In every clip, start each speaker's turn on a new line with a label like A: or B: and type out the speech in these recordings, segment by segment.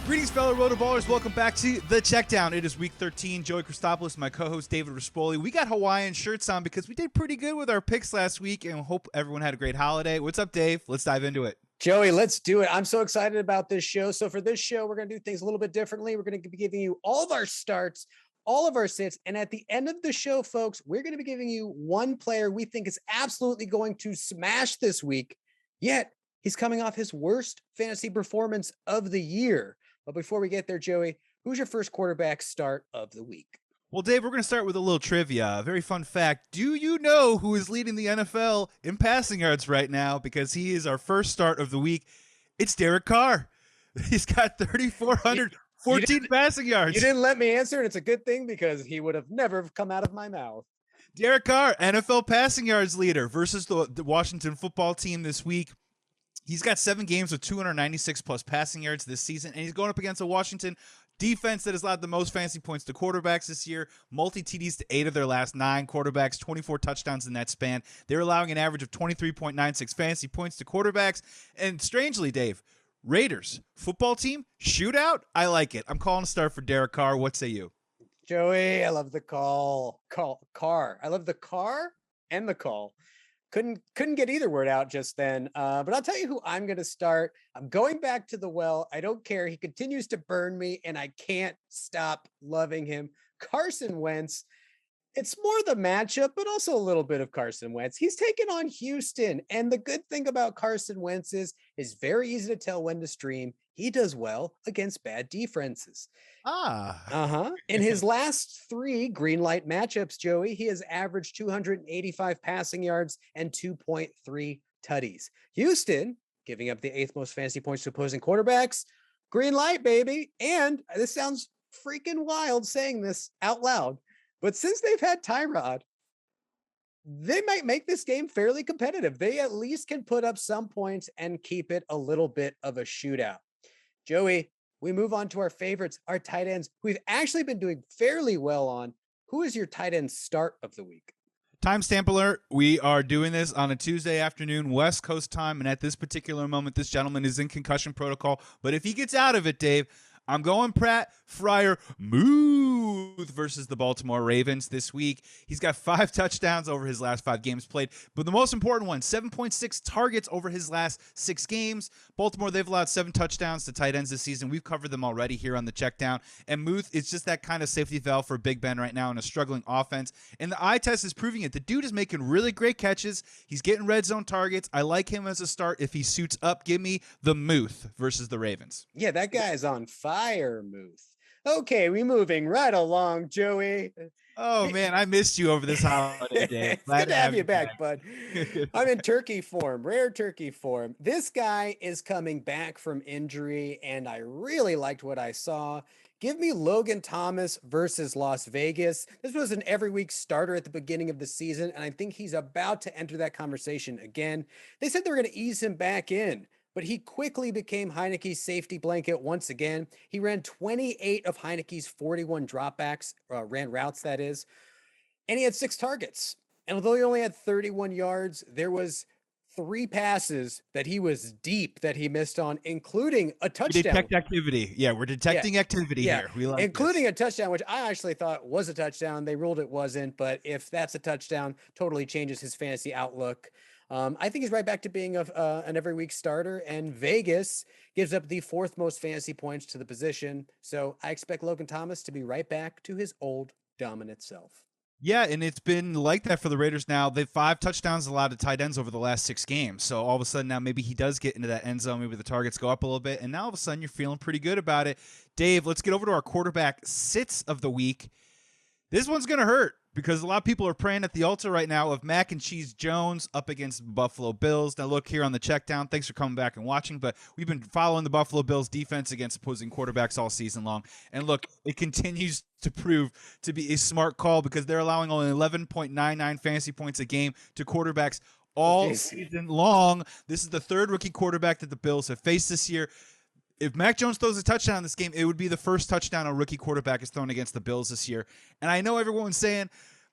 A: Greetings, fellow RotoBallers. Welcome back to The Checkdown. It is week 13. Joey Christopoulos, my co-host David Rispoli. We got Hawaiian shirts on because we did pretty good with our picks last week, and hope everyone had a great holiday. What's up, Dave? Let's dive into it.
B: Joey, let's do it. I'm so excited about this show. So for this show, we're going to do things a little bit differently. We're going to be giving you all of our starts, all of our sits, and at the end of the show, folks, we're going to be giving you one player we think is absolutely going to smash this week, yet he's coming off his worst fantasy performance of the year. But before we get there, Joey, who's your first quarterback start of the week?
A: Well, Dave, we're going to start with a little trivia. A very fun fact. Do you know who is leading the NFL in passing yards right now? Because he is our first start of the week. It's Derek Carr. He's got 3,414 passing yards.
B: You didn't let me answer, and it's a good thing because he would have never come out of my mouth.
A: Derek Carr, NFL passing yards leader versus the Washington football team this week. He's got 7 games with 296 plus passing yards this season, and he's going up against a Washington defense that has allowed the most fantasy points to quarterbacks this year, multi-TDs to 8 of their last 9 quarterbacks, 24 touchdowns in that span. They're allowing an average of 23.96 fantasy points to quarterbacks, and strangely, Dave, Raiders, football team, shootout, I like it. I'm calling a start for Derek Carr. What say you?
B: Joey, I love the car. I love the car and the call. Couldn't get either word out just then. But I'll tell you who I'm going to start. I'm going back to the well. I don't care. He continues to burn me, and I can't stop loving him. Carson Wentz. It's more the matchup, but also a little bit of Carson Wentz. He's taken on Houston. And the good thing about Carson Wentz is it's very easy to tell when to stream. He does well against bad defenses. In his last 3 green light matchups, Joey, he has averaged 285 passing yards and 2.3 tutties. Houston, giving up the 8th most fantasy points to opposing quarterbacks. Green light, baby. And this sounds freaking wild saying this out loud, but since they've had Tyrod, they might make this game fairly competitive. They at least can put up some points and keep it a little bit of a shootout. Joey, we move on to our favorites, our tight ends, who we've actually been doing fairly well on. Who is your tight end start of the week?
A: Timestamp alert. We are doing this on a Tuesday afternoon, West Coast time, and at this particular moment, this gentleman is in concussion protocol. But if he gets out of it, Dave, I'm going Pratt Fryer Muth versus the Baltimore Ravens this week. He's got 5 touchdowns over his last 5 games played. But the most important one, 7.6 targets over his last 6 games. Baltimore, they've allowed 7 touchdowns to tight ends this season. We've covered them already here on the Checkdown. And Muth is just that kind of safety valve for Big Ben right now in a struggling offense. And the eye test is proving it. The dude is making really great catches. He's getting red zone targets. I like him as a start if he suits up. Give me the Muth versus the Ravens.
B: Yeah, that guy's on fire, Muth. Okay, we moving right along, Joey.
A: Oh, man, I missed you over this holiday day.
B: It's good to have you back, bud. I'm in turkey form, rare turkey form. This guy is coming back from injury, and I really liked what I saw. Give me Logan Thomas versus Las Vegas. This was an every week starter at the beginning of the season, and I think he's about to enter that conversation again. They said they were going to ease him back in, but he quickly became Heineke's safety blanket once again. He ran 28 of Heineke's 41 dropbacks, ran routes, that is, and he had 6 targets. And although he only had 31 yards, there was 3 passes that he was deep that he missed on, including a touchdown.
A: We detect activity. Yeah, we're detecting activity here. We love
B: including
A: this.
B: A touchdown, which I actually thought was a touchdown. They ruled it wasn't, but if that's a touchdown, totally changes his fantasy outlook. I think he's right back to being an every week starter, and Vegas gives up the 4th most fantasy points to the position. So I expect Logan Thomas to be right back to his old dominant self.
A: Yeah, and it's been like that for the Raiders now. They've 5 touchdowns allowed to tight ends over the last 6 games. So all of a sudden now maybe he does get into that end zone. Maybe the targets go up a little bit, and now all of a sudden you're feeling pretty good about it. Dave, let's get over to our quarterback sits of the week. This one's going to hurt, because a lot of people are praying at the altar right now of Mac and Cheese Jones up against Buffalo Bills. Now, look here on the Checkdown. Thanks for coming back and watching, but we've been following the Buffalo Bills defense against opposing quarterbacks all season long. And look, it continues to prove to be a smart call because they're allowing only 11.99 fantasy points a game to quarterbacks all season long. This is the 3rd rookie quarterback that the Bills have faced this year. If Mac Jones throws a touchdown in this game, it would be the first touchdown a rookie quarterback has thrown against the Bills this year. And I know everyone's saying,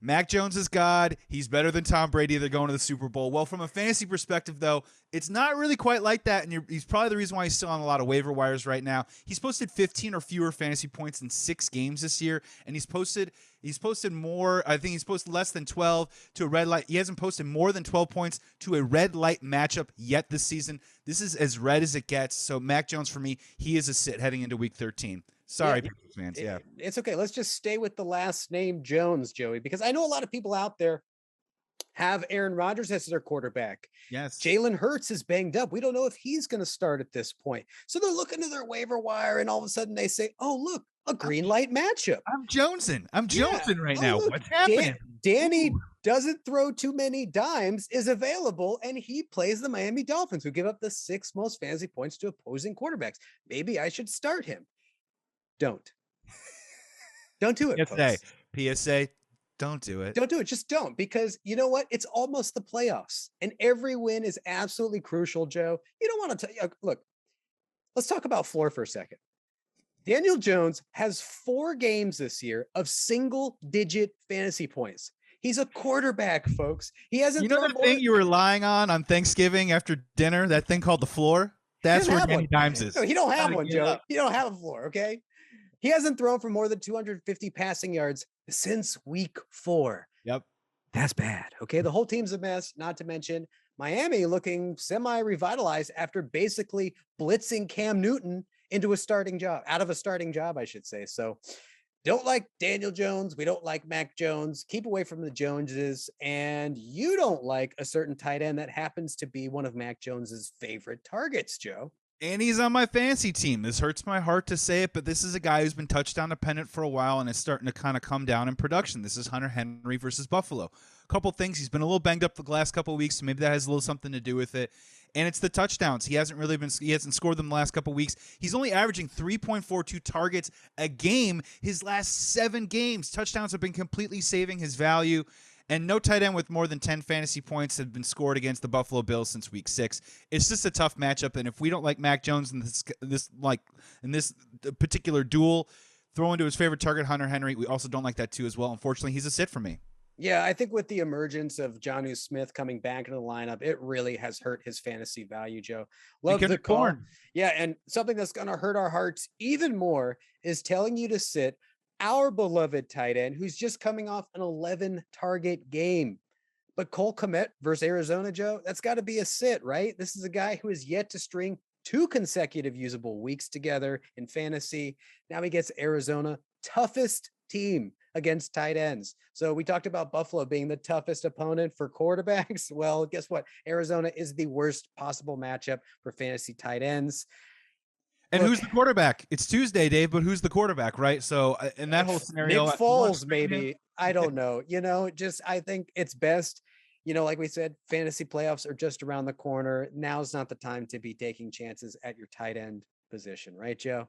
A: Mac Jones is God. He's better than Tom Brady. They're going to the Super Bowl. Well, from a fantasy perspective, though, it's not really quite like that. And he's probably the reason why he's still on a lot of waiver wires right now. He's posted 15 or fewer fantasy points in 6 games this year. And he's posted more. I think he's posted less than 12 to a red light. He hasn't posted more than 12 points to a red light matchup yet this season. This is as red as it gets. So Mac Jones, for me, he is a sit heading into week 13. Sorry, fans. Yeah,
B: it's okay. Let's just stay with the last name Jones, Joey, because I know a lot of people out there have Aaron Rodgers as their quarterback.
A: Yes.
B: Jalen Hurts is banged up. We don't know if he's going to start at this point. So they're looking to their waiver wire, and all of a sudden they say, oh, look, a green light matchup.
A: I'm jonesing right now.
B: Look,
A: What's happening?
B: Danny doesn't throw too many dimes, is available, and he plays the Miami Dolphins, who give up the 6th most fantasy points to opposing quarterbacks. Maybe I should start him. Don't do it.
A: PSA, don't do it.
B: Don't do it. Just don't, because you know what? It's almost the playoffs, and every win is absolutely crucial, Joe. You don't want to look. Let's talk about floor for a second. Daniel Jones has 4 games this year of single-digit fantasy points. He's a quarterback, folks. He hasn't.
A: You know the thing you were relying on Thanksgiving after dinner? That thing called the floor. That's where Danny Dimes is.
B: No, he don't have one, Joe. He don't have a floor. Okay. He hasn't thrown for more than 250 passing yards since week 4.
A: Yep.
B: That's bad. Okay. The whole team's a mess, not to mention Miami looking semi-revitalized after basically blitzing Cam Newton out of a starting job, I should say. So don't like Daniel Jones. We don't like Mac Jones. Keep away from the Joneses. And you don't like a certain tight end that happens to be one of Mac Jones's favorite targets, Joe.
A: And he's on my fantasy team. This hurts my heart to say it, but this is a guy who's been touchdown dependent for a while and is starting to kind of come down in production. This is Hunter Henry versus Buffalo. A couple things. He's been a little banged up the last couple of weeks, so maybe that has a little something to do with it. And it's the touchdowns. He hasn't scored them the last couple of weeks. He's only averaging 3.42 targets a game his last 7 games. Touchdowns have been completely saving his value. And no tight end with more than 10 fantasy points have been scored against the Buffalo Bills since week 6. It's just a tough matchup. And if we don't like Mac Jones in this particular duel, throw into his favorite target, Hunter Henry, we also don't like that too as well. Unfortunately, he's a sit for me.
B: Yeah, I think with the emergence of Jonnu Smith coming back into the lineup, it really has hurt his fantasy value, Joe. Love the call. Yeah, and something that's going to hurt our hearts even more is telling you to sit our beloved tight end, who's just coming off an 11-target game. But Cole Kmet versus Arizona, Joe, that's got to be a sit, right? This is a guy who has yet to string 2 consecutive usable weeks together in fantasy. Now he gets Arizona, toughest team against tight ends. So we talked about Buffalo being the toughest opponent for quarterbacks. Well, guess what? Arizona is the worst possible matchup for fantasy tight ends.
A: And who's the quarterback? It's Tuesday, Dave, but who's the quarterback, right? So in that whole scenario,
B: Nick Foles, maybe. I don't know. I think it's best, like we said, fantasy playoffs are just around the corner. Now's not the time to be taking chances at your tight end position, right, Joe?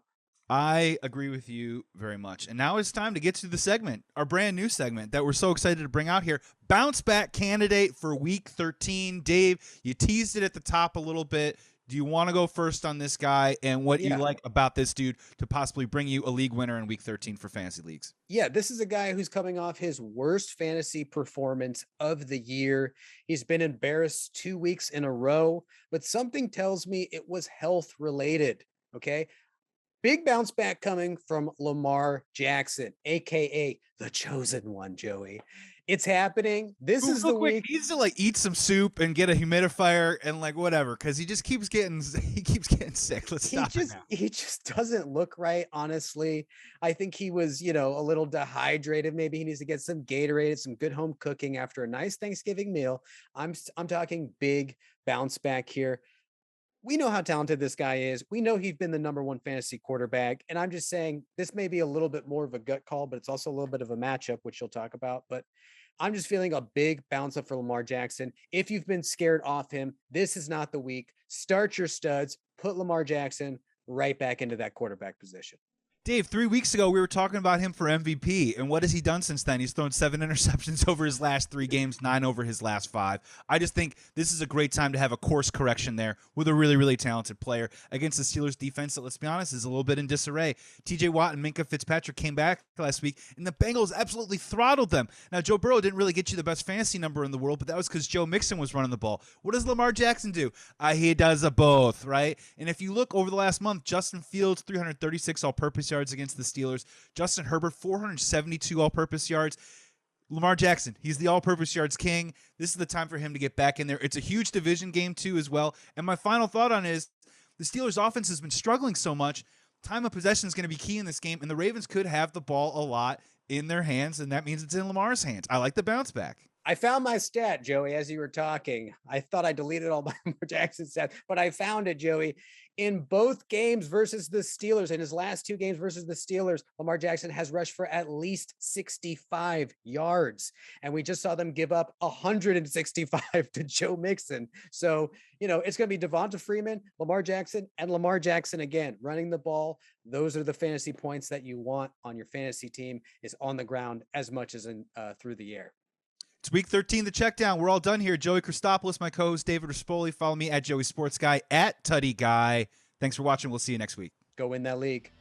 A: I agree with you very much. And now it's time to get to the segment, our brand new segment that we're so excited to bring out here. Bounce back candidate for week 13. Dave, you teased it at the top a little bit. Do you want to go first on this guy and what you like about this dude to possibly bring you a league winner in week 13 for fantasy leagues?
B: Yeah, this is a guy who's coming off his worst fantasy performance of the year. He's been embarrassed 2 weeks in a row, but something tells me it was health related. Okay. Big bounce back coming from Lamar Jackson, aka the chosen one, Joey. It's happening. This is the week.
A: He needs to eat some soup and get a humidifier and whatever, because he just keeps getting sick. Let's stop.
B: He just doesn't look right, honestly. I think he was, a little dehydrated. Maybe he needs to get some Gatorade, some good home cooking after a nice Thanksgiving meal. I'm talking big bounce back here. We know how talented this guy is. We know he's been the number 1 fantasy quarterback. And I'm just saying this may be a little bit more of a gut call, but it's also a little bit of a matchup, which you'll talk about. But I'm just feeling a big bounce up for Lamar Jackson. If you've been scared off him, this is not the week. Start your studs, put Lamar Jackson right back into that quarterback position.
A: Dave, 3 weeks ago, we were talking about him for MVP, and what has he done since then? He's thrown 7 interceptions over his last 3 games, 9 over his last 5. I just think this is a great time to have a course correction there with a really, really talented player against the Steelers defense that, let's be honest, is a little bit in disarray. TJ Watt and Minka Fitzpatrick came back last week, and the Bengals absolutely throttled them. Now, Joe Burrow didn't really get you the best fantasy number in the world, but that was because Joe Mixon was running the ball. What does Lamar Jackson do? He does a both, right? And if you look over the last month, Justin Fields, 336 all-purpose yards against the Steelers. Justin Herbert, 472 all-purpose yards. Lamar Jackson, he's the all-purpose yards king. This is the time for him to get back in there. It's a huge division game, too, as well. And my final thought on it is the Steelers' offense has been struggling so much. Time of possession is going to be key in this game, and the Ravens could have the ball a lot in their hands, and that means it's in Lamar's hands. I like the bounce back.
B: I found my stat, Joey, as you were talking. I thought I deleted all my Lamar Jackson stats, but I found it, Joey. In both games versus the Steelers, in his last 2 games versus the Steelers, Lamar Jackson has rushed for at least 65 yards. And we just saw them give up 165 to Joe Mixon. So, it's going to be Devonta Freeman, Lamar Jackson, and Lamar Jackson again, running the ball. Those are the fantasy points that you want on your fantasy team, is on the ground as much as through the air.
A: It's week 13, the check down. We're all done here. Joey Christopoulos, my co-host David Rispoli. Follow me at Joey Sports Guy, at Tutty Guy. Thanks for watching. We'll see you next week.
B: Go win that league.